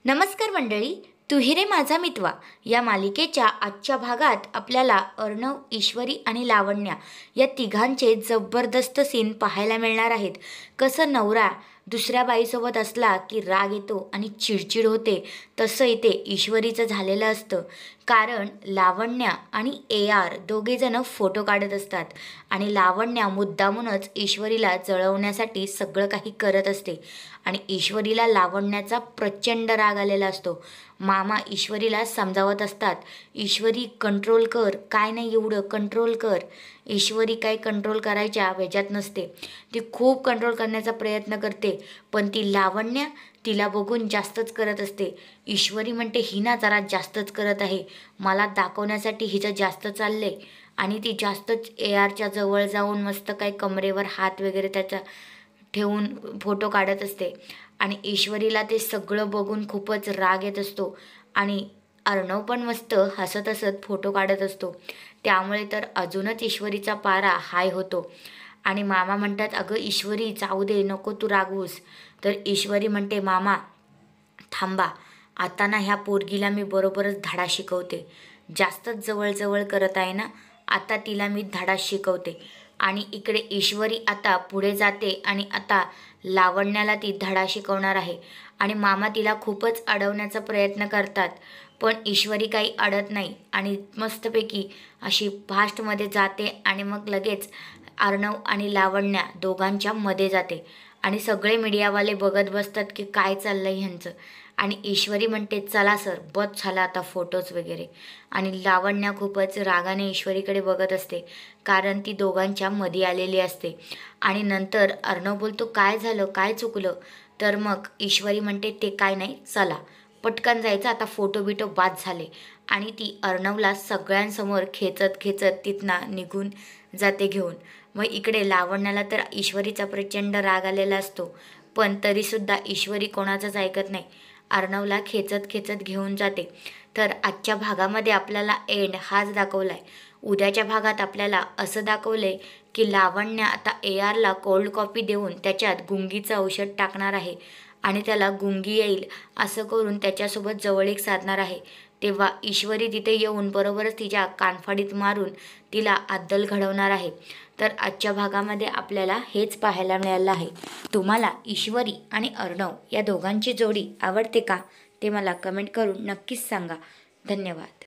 नमस्कार मंडळी, तू ही रे माझा मितवा या मालिकेच्या आजच्या भागात आपल्याला अर्णव, ईश्वरी आणि लावण्या या तिघांचे जबरदस्त सीन पाहायला मिळणार आहेत. कसं नवरा दुसऱ्या बाईसोबत असला की राग येतो आणि चिडचिड होते, तसं इथे ईश्वरीचं झालेलं असतं. कारण लावण्या आणि AR दोघेजणं फोटो काढत असतात आणि लावण्या मुद्दामूनच ईश्वरीला जळवण्यासाठी सगळं काही करत असते आणि ईश्वरीला लावण्याचा प्रचंड राग आलेला असतो. मामा ईश्वरीला समजावत असतात, ईश्वरी कंट्रोल कर, काय नाही एवढं कंट्रोल कर. ईश्वरी काय कंट्रोल करायच्या वेजात नसते, ती खूप कंट्रोल करण्याचा प्रयत्न करते, पण ती लावण्या तिला बघून जास्तच करत असते. ईश्वरी म्हणते ही ना जरा जास्तच करत आहे, मला दाखवण्यासाठी हिचं जास्त चाललंय आणि ती जास्तच ARच्या जवळ जाऊन मस्त काय कमरेवर हात वगैरे त्याचा ठेवून फोटो काढत असते आणि ईश्वरीला ते सगळं बघून खूपच राग येत असतो आणि अर्णव पण मस्त हसत हसत फोटो काढत असतो. त्यामुळे तर अजूनच ईश्वरीचा पारा हाय होतो आणि मामा म्हणतात, अगं ईश्वरी जाऊ दे, नको तू रागवूस. तर ईश्वरी म्हणते, मामा थांबा, आता ना ह्या पोरगीला मी बरोबरच धडा शिकवते. जास्तच जवळजवळ करत आहे ना, आता तिला मी धडा शिकवते. आणि इकडे ईश्वरी आता पुढे जाते आणि आता लावण्याला ती धडा शिकवणार आहे आणि मामा तिला खूपच अडवण्याचा प्रयत्न करतात, पण ईश्वरी काही अडत नाही आणि मस्तपैकी अशी फास्टमध्ये जाते आणि मग लगेच अर्णव आणि लावण्या दोघांच्या मध्ये जाते आणि सगळे मीडियावाले बघत बसतात की काय चाललं आहे ह्यांचं. आणि ईश्वरी म्हणते, चला सर, बस झाला आता फोटोज वगैरे. आणि लावण्या खूपच रागाने ईश्वरीकडे बघत असते, कारण ती दोघांच्या मध्ये आलेली असते. आणि नंतर अर्णव बोलतो, काय झालं, काय चुकलं. तर मग ईश्वरी म्हणते, ते काय नाही, चला पटकन जायचं, आता फोटो बिटो बाद झाले. आणि ती अर्णवला सगळ्यांसमोर खेचत खेचत तिथनं निघून जाते घेऊन. मग इकडे लावण्याला तर ईश्वरीचा प्रचंड राग आलेला असतो, पण तरीसुद्धा ईश्वरी कोणाचंच ऐकत नाही, अर्णवला खेचत खेचत घेऊन जाते. तर आजच्या भागामध्ये आपल्याला एंड हाच दाखवला आहे. उद्याच्या भागात आपल्याला असं दाखवलं आहे की लावण्या आता ARला कोल्ड कॉफी देऊन त्याच्यात गुंगीचं औषध टाकणार आहे आणि त्याला गुंगी येईल असं करून त्याच्यासोबत जवळीक साधणार आहे. तेव्हा ईश्वरी तिथे येऊन बरोबरच तिच्या कानफाडीत मारून तिला अद्दल घडवणार आहे. तर आजच्या भागामध्ये आपल्याला हेच पाहायला मिळालं आहे. तुम्हाला ईश्वरी आणि अर्णव या दोघांची जोडी आवडते का, ते मला कमेंट करून नक्कीच सांगा. धन्यवाद.